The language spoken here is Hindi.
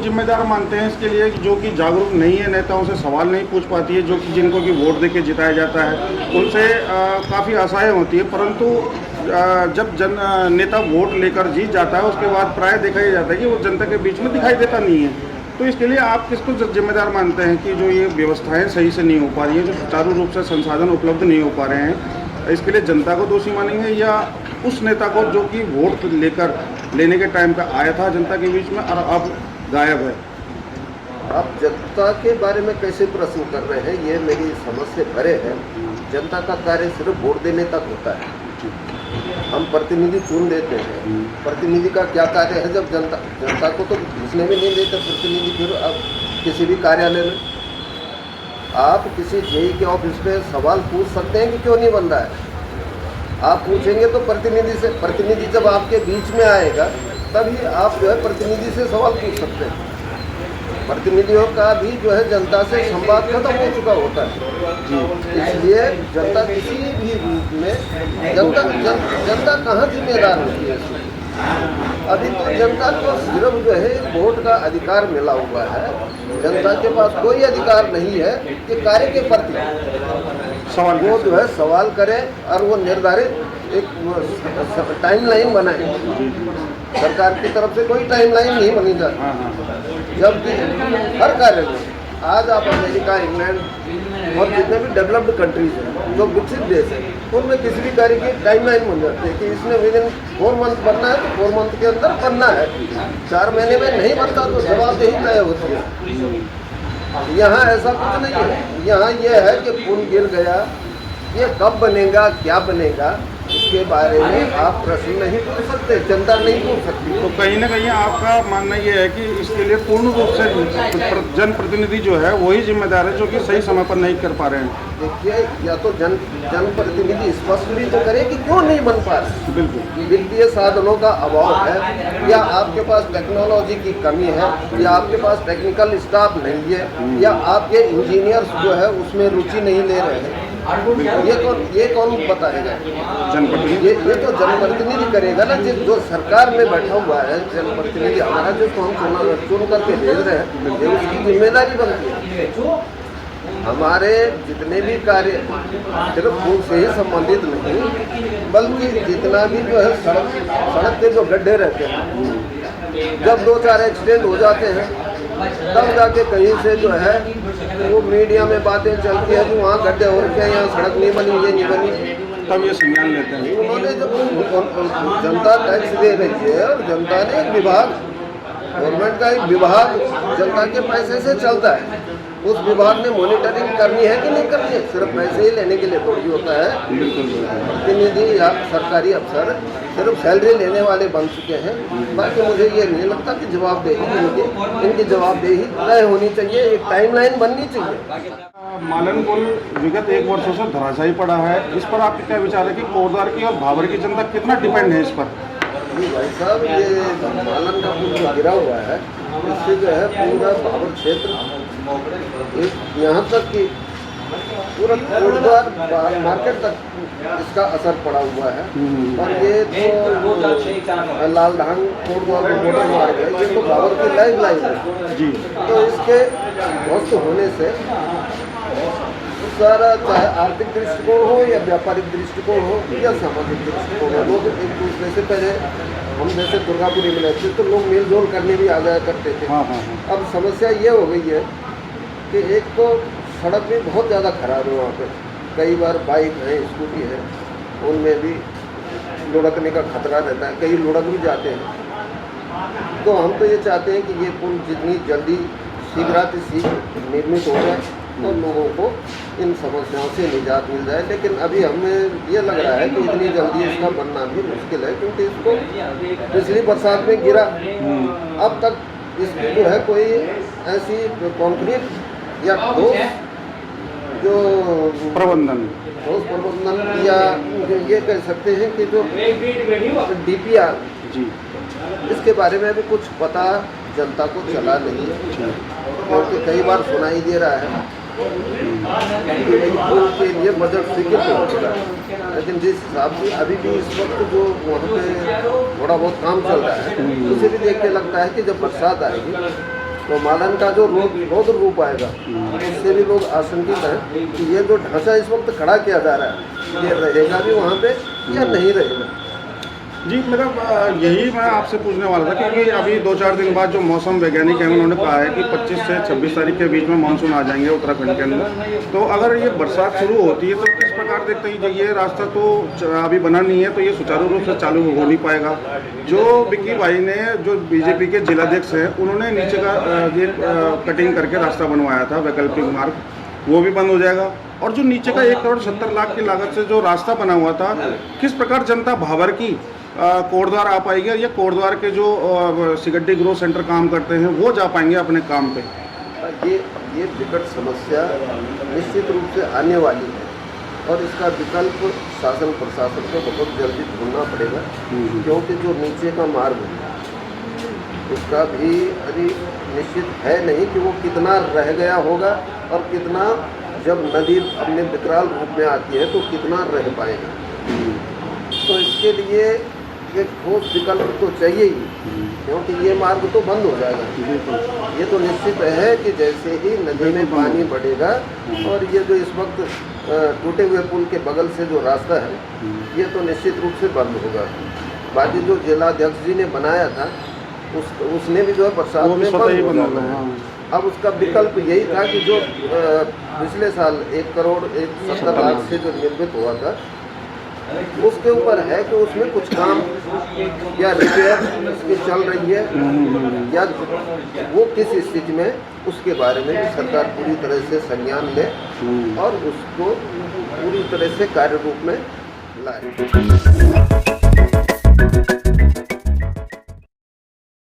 जिम्मेदार मानते हैं इसके लिए जो कि जागरूक नहीं है, नेताओं से सवाल नहीं पूछ पाती है, जो कि जिनको कि वोट देके जिताया जाता है उनसे काफ़ी आशाएं होती है, परंतु जब नेता वोट लेकर जीत जाता है उसके बाद प्राय देखा ही जाता है कि वो जनता के बीच में दिखाई देता नहीं है। तो इसके लिए आप किसको जिम्मेदार मानते हैं कि जो ये व्यवस्थाएं सही से नहीं हो पा रही हैं, जो सुचारू रूप से संसाधन उपलब्ध नहीं हो पा रहे हैं, इसके लिए जनता को दोषी मानेंगे या उस नेता को जो कि वोट लेने के टाइम पे आया था जनता के बीच में और अब गायब है? आप जनता के बारे में कैसे प्रश्न कर रहे हैं, ये मेरी समझ से परे है। जनता का कार्य सिर्फ वोट देने तक होता है। हम प्रतिनिधि चुन देते हैं। प्रतिनिधि का क्या कार्य है? जब जनता को तो घुसने में नहीं देते प्रतिनिधि, फिर अब किसी भी कार्यालय में आप किसी जेई के ऑफिस पे सवाल पूछ सकते हैं कि क्यों नहीं बन रहा है। आप पूछेंगे तो प्रतिनिधि जब आपके बीच में आएगा तभी आप जो है प्रतिनिधि से सवाल पूछ सकते हैं। प्रतिनिधियों का भी जो है जनता से संवाद खत्म हो चुका होता है। इसलिए जनता किसी भी रूप में जनता कहाँ जिम्मेदार होती है? अभी तो जनता को सिर्फ जो है वोट का अधिकार मिला हुआ है। जनता के पास कोई अधिकार नहीं है कि कार्य के प्रति सवाल वो जो है सवाल करे और वो निर्धारित एक टाइमलाइन बनाए। सरकार की तरफ से कोई टाइमलाइन नहीं बनी जाती, जबकि हर कार्य में आज आप अमेरिका, इंग्लैंड और जितने भी डेवलप्ड कंट्रीज हैं, जो विकसित देश हैं, उनमें किसी भी कार्य की टाइमलाइन बन जाती है कि इसने विद इन 4 मंथ बनना है तो 4 मंथ के अंदर बनना है। 4 महीने में नहीं बनता तो जवाबदेही तय होती है। यहाँ ऐसा कुछ नहीं है। यहाँ ये है कि पुल गिर गया, ये कब बनेगा, क्या बनेगा, इसके बारे में आप प्रश्न नहीं पूछ सकते, जनता नहीं पूछ सकती। तो कहीं ना कहीं आपका मानना ये है कि इसके लिए पूर्ण रूप से जनप्रतिनिधि जो है वही जिम्मेदार है, जो कि सही समय पर नहीं कर पा रहे हैं। देखिए, या तो जनप्रतिनिधि स्पष्ट भी तो करे कि क्यों नहीं बन पा रहे। बिल्कुल, वित्तीय साधनों का अभाव है, या आपके पास टेक्नोलॉजी की कमी है, या आपके पास टेक्निकल स्टाफ नहीं है, या आपके इंजीनियर्स जो है उसमें रुचि नहीं ले रहे हैं। ये कौन बताएगा? जनप्रतिनिधि ये तो जनप्रतिनिधि करेगा ना, जो सरकार में बैठा हुआ है जनप्रतिनिधि हमारा, जो हम चुन करके भेज रहे हैं, ये उसकी जिम्मेदारी बनती है। हमारे जितने भी कार्य सिर्फ पुल से ही संबंधित नहीं, बल्कि जितना भी जो है सड़क के जो गड्ढे रहते हैं, जब 2-4 एक्सीडेंट हो जाते हैं तब जाके कहीं से जो है वो मीडिया में बातें चलती है कि वहाँ गड्ढे हो रखे हैं, यहाँ सड़क नहीं बनी, ये नहीं बनी, तब ये संज्ञान लेते हैं। उन्होंने जब जनता टैक्स दे रही है और जनता ने एक विभाग, गवर्नमेंट का एक विभाग जनता के पैसे से चलता है, उस विभाग ने मॉनिटरिंग करनी है कि नहीं करनी है? सिर्फ पैसे ही लेने के लिए थोड़ी होता है। प्रतिनिधि या सरकारी अफसर सिर्फ सैलरी लेने वाले बन चुके हैं। बाकी मुझे ये नहीं लगता कि जवाबदेही इनकी जवाबदेही तय होनी चाहिए, एक टाइमलाइन बननी चाहिए। मालन पुल विगत 1 वर्षों से धराशायी पड़ा है, इस पर आपके क्या विचार है कि कोटद्वार की और भाबर की जनता कितना डिपेंड है इस पर? भाई साहब, ये मालन का पुल जो गिरा हुआ है, इससे जो है पूरा भाबर क्षेत्र, यहाँ तक कि पूरा कोटद्वार मार्केट तक इसका असर पड़ा हुआ है। और ये तो लालढांग कोटद्वार बॉर्डर मार्ग है, ये तो भाबर की लाइफ लाइन है जी। तो इसके ध्वस्त होने से सारा, चाहे आर्थिक दृष्टिकोण हो या व्यापारिक दृष्टिकोण हो या सामाजिक दृष्टिकोण हो, लोग एक दूसरे से पहले हम जैसे दुर्गापुरी में रहते तो लोग मेलजोल करने भी आ जाया करते थे। अब समस्या ये हो गई है कि एक तो सड़क भी बहुत ज़्यादा खराब है, वहाँ पे कई बार बाइक है, स्कूटी है, उनमें भी लुढ़कने का खतरा रहता है, कई लुढ़क भी जाते हैं। तो हम तो ये चाहते हैं कि ये पुल जितनी जल्दी शीघ्र निर्मित हो जाए और लोगों को इन समस्याओं से निजात मिल जाए। लेकिन अभी हमें ये लग रहा है कि इतनी जल्दी इसका बनना भी मुश्किल है, क्योंकि इसको पिछली बरसात में गिरा, अब तक इसकी जो है कोई ऐसी कंक्रीट या ठोस जो प्रबंधन या ये कह सकते हैं कि जो DPR जी, इसके बारे में भी कुछ पता जनता को चला नहीं है, क्योंकि कई बार सुनाई दे रहा है पुल के लिए बजट स्वीकृत हो चुका है, लेकिन जिस हिसाब से अभी भी इस वक्त जो वहाँ पे थोड़ा बहुत काम चल रहा है, उसे भी देख के लगता है कि जब बरसात आएगी तो मालन का जो रौद्र रूप आएगा उससे भी लोग आशंकित हैं कि ये जो ढांचा इस वक्त खड़ा किया जा रहा है ये रहेगा भी वहाँ पे या नहीं रहेगा। जी मेरा यही मैं आपसे पूछने वाला था, क्योंकि अभी 2-4 दिन बाद जो मौसम वैज्ञानिक हैं उन्होंने कहा है कि 25 से 26 तारीख के बीच में मानसून आ जाएंगे उत्तराखंड के अंदर। तो अगर ये बरसात शुरू होती है तो किस प्रकार देखते हैं, ये रास्ता तो अभी बना नहीं है तो ये सुचारू रूप से चालू हो नहीं पाएगा। जो विक्की भाई ने, जो बीजेपी के जिलाध्यक्ष हैं, उन्होंने नीचे का ये कटिंग करके रास्ता बनवाया था वैकल्पिक मार्ग, वो भी बंद हो जाएगा। और जो नीचे का 1 करोड़ 70 लाख की लागत से जो रास्ता बना हुआ था, किस प्रकार जनता भाबर की कोटद्वार आ पाएगी, और ये कोटद्वार के जो सिगड्डी ग्रोथ सेंटर काम करते हैं वो जा पाएंगे अपने काम पे? ये विकट समस्या निश्चित रूप से आने वाली है और इसका विकल्प शासन प्रशासन को बहुत जल्दी ढूंढना पड़ेगा, क्योंकि जो नीचे का मार्ग है उसका भी अभी निश्चित है नहीं कि वो कितना रह गया होगा और कितना जब नदी अपने विकराल रूप में आती है तो कितना रह पाएगा। तो इसके लिए एक ठोस विकल्प तो चाहिए ही, क्योंकि ये मार्ग तो बंद हो जाएगा। ये तो निश्चित है कि जैसे ही नदी में पानी बढ़ेगा और ये जो इस वक्त टूटे हुए पुल के बगल से जो रास्ता है ये तो निश्चित रूप से बंद होगा। बाकी जो जिलाध्यक्ष जी ने बनाया था उसने भी जो है बरसात में बंद हो गया। अब उसका विकल्प यही था कि जो पिछले साल 1 करोड़ 70 लाख से जो निर्मित हुआ था उसके ऊपर है कि उसमें कुछ काम या रिपेयर उसकी चल रही है या वो किस स्थिति में, उसके बारे में भी सरकार पूरी तरह से संज्ञान ले और उसको पूरी तरह से कार्य रूप में लाए।